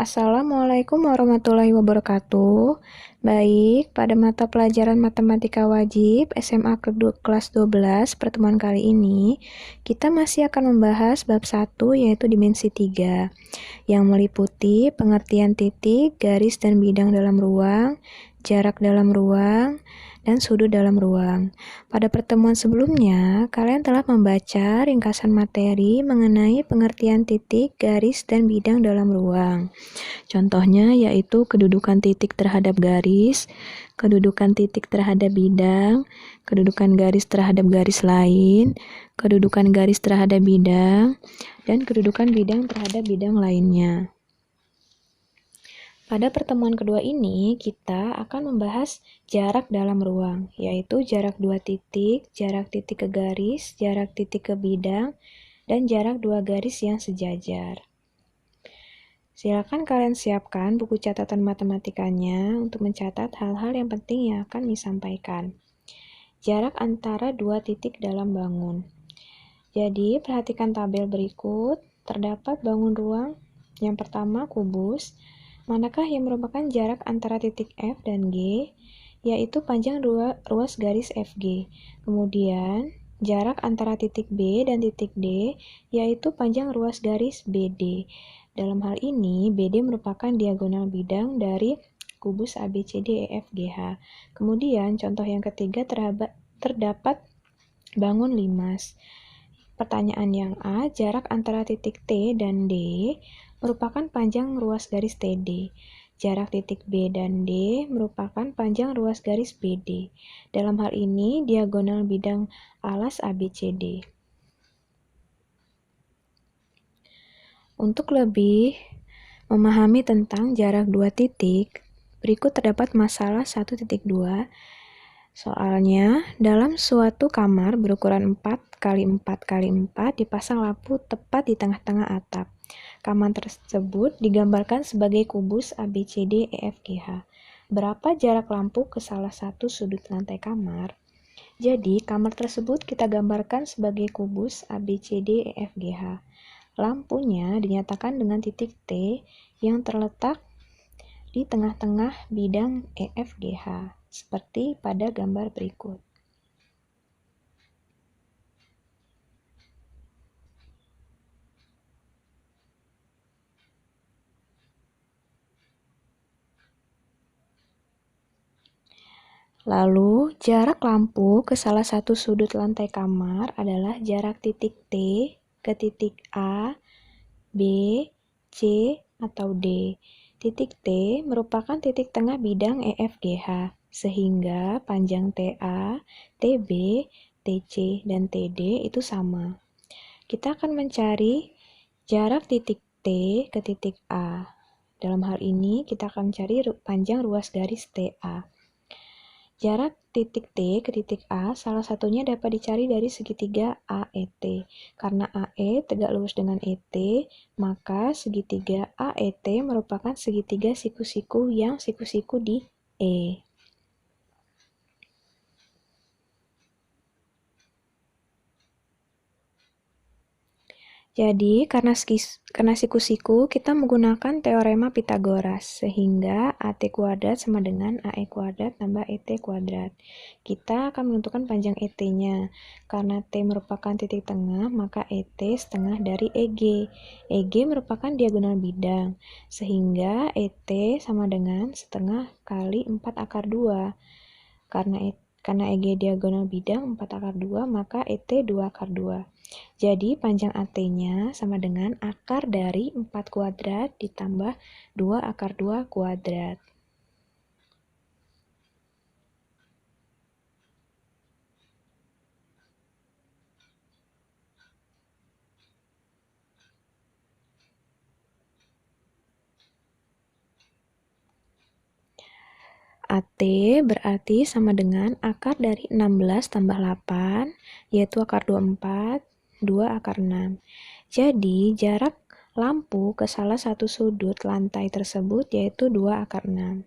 Assalamualaikum warahmatullahi wabarakatuh. Baik, pada mata pelajaran Matematika Wajib SMA kelas 12 pertemuan kali ini, kita masih akan membahas bab 1 yaitu dimensi 3 yang meliputi pengertian titik, garis dan bidang dalam ruang, jarak dalam ruang, dan sudut dalam ruang. Pada pertemuan sebelumnya, kalian telah membaca ringkasan materi mengenai pengertian titik, garis, dan bidang dalam ruang. Contohnya yaitu kedudukan titik terhadap garis, kedudukan titik terhadap bidang, kedudukan garis terhadap garis lain, kedudukan garis terhadap bidang, dan kedudukan bidang terhadap bidang lainnya. Pada pertemuan kedua ini, kita akan membahas jarak dalam ruang, yaitu jarak dua titik, jarak titik ke garis, jarak titik ke bidang, dan jarak dua garis yang sejajar. Silakan kalian siapkan buku catatan matematikanya untuk mencatat hal-hal yang penting yang akan disampaikan. Jarak antara dua titik dalam bangun. Jadi, perhatikan tabel berikut. Terdapat bangun ruang. Yang pertama, kubus. Manakah yang merupakan jarak antara titik F dan G, yaitu panjang ruas garis FG. Kemudian, jarak antara titik B dan titik D, yaitu panjang ruas garis BD. Dalam hal ini, BD merupakan diagonal bidang dari kubus ABCDEFGH. Kemudian, contoh yang ketiga terdapat bangun limas. Pertanyaan yang A, jarak antara titik T dan D merupakan panjang ruas garis TD. Jarak titik B dan D merupakan panjang ruas garis BD. Dalam hal ini, diagonal bidang alas ABCD. Untuk lebih memahami tentang jarak dua titik, berikut terdapat masalah 1.2. Soalnya, dalam suatu kamar berukuran 4x4x4 dipasang lampu tepat di tengah-tengah atap. Kamar tersebut digambarkan sebagai kubus ABCDEFGH. Berapa jarak lampu ke salah satu sudut lantai kamar? Jadi, kamar tersebut kita gambarkan sebagai kubus ABCDEFGH. Lampunya dinyatakan dengan titik T yang terletak di tengah-tengah bidang EFGH, seperti pada gambar berikut. Lalu, jarak lampu ke salah satu sudut lantai kamar adalah jarak titik T ke titik A, B, C, atau D. Titik T merupakan titik tengah bidang EFGH, sehingga panjang TA, TB, TC, dan TD itu sama. Kita akan mencari jarak titik T ke titik A. Dalam hal ini, kita akan mencari panjang ruas garis TA. Jarak titik T ke titik A salah satunya dapat dicari dari segitiga AET. Karena AE tegak lurus dengan ET, maka segitiga AET merupakan segitiga siku-siku yang siku-siku di E. Jadi, karena siku-siku, kita menggunakan teorema Pitagoras, sehingga AT kuadrat sama dengan AE kuadrat tambah ET kuadrat. Kita akan menentukan panjang ET-nya. Karena T merupakan titik tengah, maka ET setengah dari EG. EG merupakan diagonal bidang, sehingga ET sama dengan setengah kali 4 akar 2. Karena EG diagonal bidang 4 akar 2, maka ET 2 akar 2. Jadi, panjang AT-nya sama dengan akar dari 4 kuadrat ditambah 2 akar 2 kuadrat. AT berarti sama dengan akar dari 16 tambah 8, yaitu akar 24, 2 akar 6. Jadi, jarak lampu ke salah satu sudut lantai tersebut, yaitu 2/6.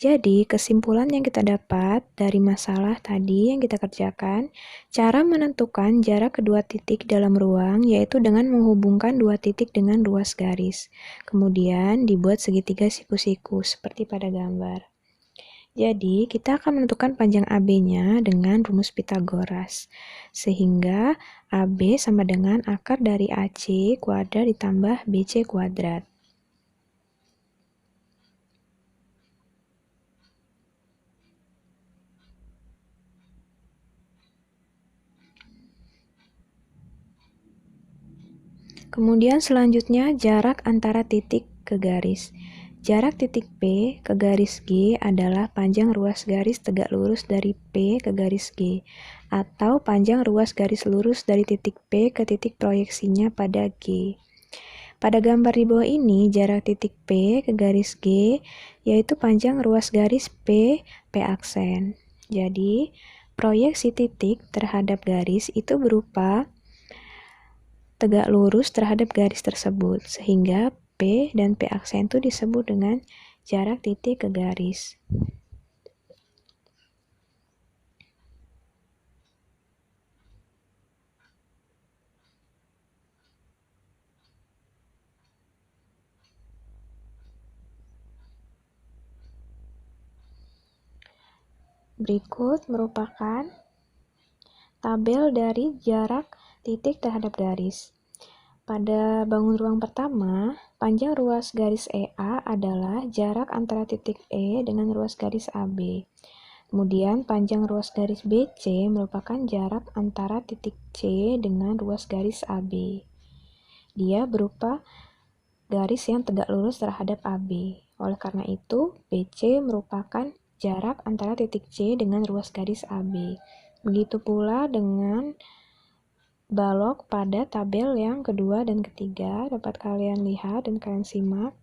Jadi, kesimpulan yang kita dapat dari masalah tadi yang kita kerjakan, cara menentukan jarak kedua titik dalam ruang yaitu dengan menghubungkan dua titik dengan ruas garis. Kemudian dibuat segitiga siku-siku seperti pada gambar. Jadi, kita akan menentukan panjang AB-nya dengan rumus Pitagoras. Sehingga AB sama dengan akar dari AC kuadrat ditambah BC kuadrat. Kemudian selanjutnya jarak antara titik ke garis. Jarak titik P ke garis G adalah panjang ruas garis tegak lurus dari P ke garis G, atau panjang ruas garis lurus dari titik P ke titik proyeksinya pada G. Pada gambar di bawah ini, jarak titik P ke garis G yaitu panjang ruas garis P aksen. Jadi, proyeksi titik terhadap garis itu berupa tegak lurus terhadap garis tersebut, sehingga P dan P aksen itu disebut dengan jarak titik ke garis. Berikut merupakan tabel dari jarak titik terhadap garis. Pada bangun ruang pertama, panjang ruas garis EA adalah jarak antara titik E dengan ruas garis AB. Kemudian panjang ruas garis BC merupakan jarak antara titik C dengan ruas garis AB. Dia berupa garis yang tegak lurus terhadap AB. Oleh karena itu, BC merupakan jarak antara titik C dengan ruas garis AB. Begitu pula dengan balok pada tabel yang kedua dan ketiga, dapat kalian lihat dan kalian simak.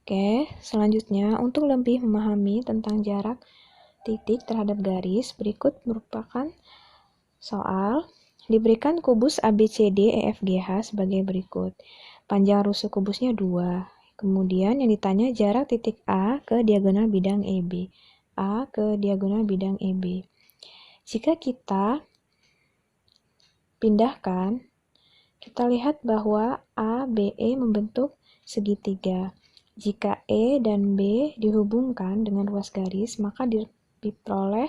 Oke, selanjutnya untuk lebih memahami tentang jarak titik terhadap garis, berikut merupakan soal. Diberikan kubus ABCD EFGH sebagai berikut. Panjang rusuk kubusnya 2. Kemudian yang ditanya jarak titik A ke diagonal bidang EB. A ke diagonal bidang EB. Jika kita pindahkan, kita lihat bahwa A, B, E membentuk segitiga. Jika E dan B dihubungkan dengan ruas garis, maka diperoleh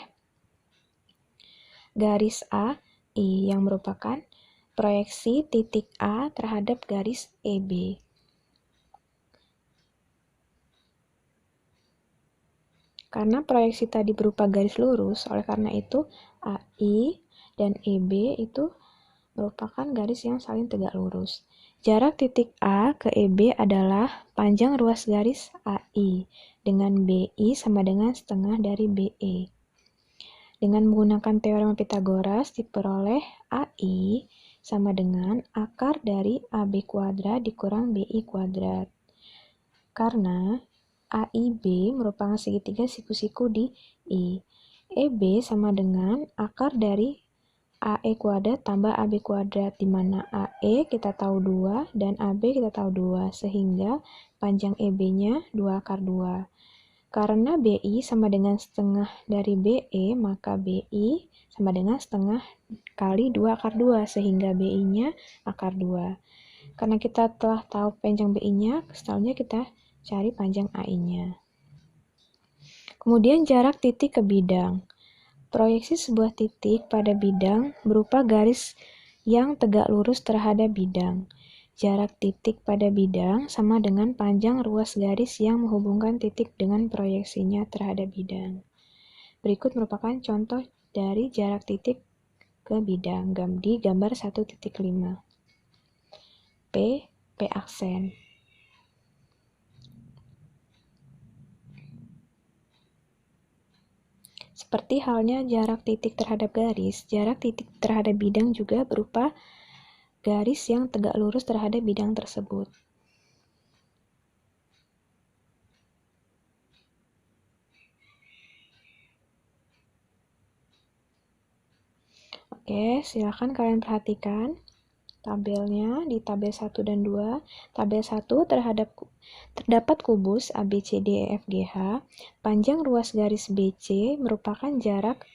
garis A, I yang merupakan proyeksi titik A terhadap garis EB. Karena proyeksi tadi berupa garis lurus, oleh karena itu AI dan EB itu merupakan garis yang saling tegak lurus. Jarak titik A ke EB adalah panjang ruas garis AI dengan BI sama dengan setengah dari BE. Dengan menggunakan teorema Pitagoras diperoleh AI sama dengan akar dari AB kuadrat dikurang BI kuadrat. Karena AIB merupakan segitiga siku-siku di I. EB sama dengan akar dari AE kuadrat tambah AB kuadrat, di mana AE kita tahu 2 dan AB kita tahu 2, sehingga panjang EB-nya 2 akar 2. Karena BI sama dengan setengah dari BE, maka BI sama dengan setengah kali 2 akar 2, sehingga BI-nya akar 2. Karena kita telah tahu panjang BI-nya, selanjutnya kita cari panjang AI-nya. Kemudian jarak titik ke bidang. Proyeksi sebuah titik pada bidang berupa garis yang tegak lurus terhadap bidang. Jarak titik pada bidang sama dengan panjang ruas garis yang menghubungkan titik dengan proyeksinya terhadap bidang. Berikut merupakan contoh dari jarak titik ke bidang di gambar 1.5. P aksen. Seperti halnya jarak titik terhadap garis, jarak titik terhadap bidang juga berupa garis yang tegak lurus terhadap bidang tersebut. Oke, silakan kalian perhatikan tabelnya di tabel 1 dan 2. Tabel 1 terdapat kubus ABCDEFGH. Panjang ruas garis BC merupakan jarak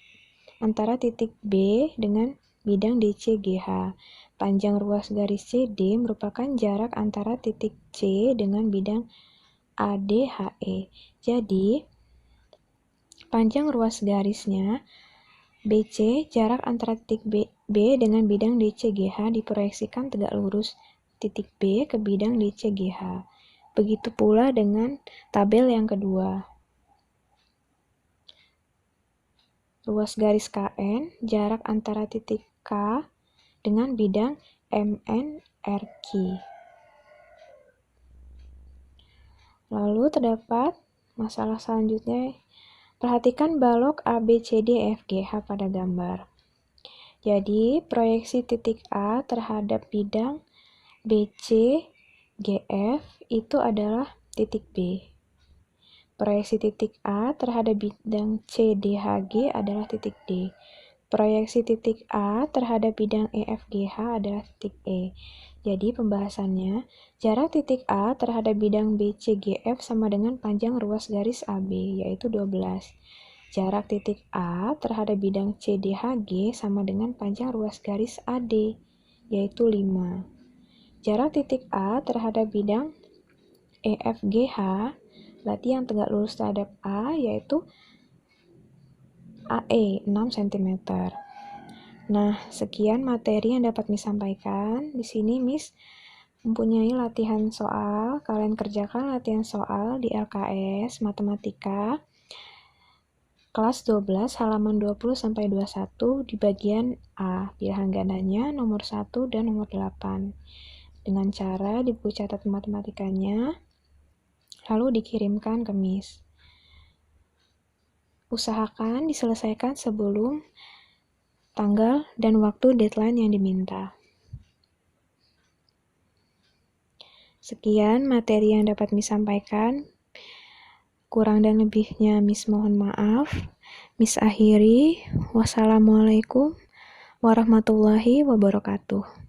antara titik B dengan bidang DCGH. Panjang ruas garis CD merupakan jarak antara titik C dengan bidang ADHE. Jadi, panjang ruas garisnya BC, jarak antara titik B dengan bidang DCGH diproyeksikan tegak lurus titik B ke bidang DCGH. Begitu pula dengan tabel yang kedua. Ruas garis KN, jarak antara titik K dengan bidang MNRQ. Lalu terdapat masalah selanjutnya. Perhatikan balok ABCDEFGH pada gambar. Jadi, proyeksi titik A terhadap bidang BCGF itu adalah titik B. Proyeksi titik A terhadap bidang CDHG adalah titik D. Proyeksi titik A terhadap bidang EFGH adalah titik E. Jadi pembahasannya, jarak titik A terhadap bidang BCGF sama dengan panjang ruas garis AB, yaitu 12. Jarak titik A terhadap bidang CDHG sama dengan panjang ruas garis AD, yaitu 5. Jarak titik A terhadap bidang EFGH, berarti yang tegak lurus terhadap A, yaitu AE, 6 cm. Nah, sekian materi yang dapat Miss sampaikan. Di sini Miss mempunyai latihan soal. Kalian kerjakan latihan soal di LKS Matematika kelas 12 halaman 20-21 di bagian A. Pilihan gandanya nomor 1 dan nomor 8. Dengan cara di buku catat matematikanya lalu dikirimkan ke Miss. Usahakan diselesaikan sebelum tanggal dan waktu deadline yang diminta. Sekian materi yang dapat Miss sampaikan. Kurang dan lebihnya Miss mohon maaf. Miss akhiri. Wassalamualaikum warahmatullahi wabarakatuh.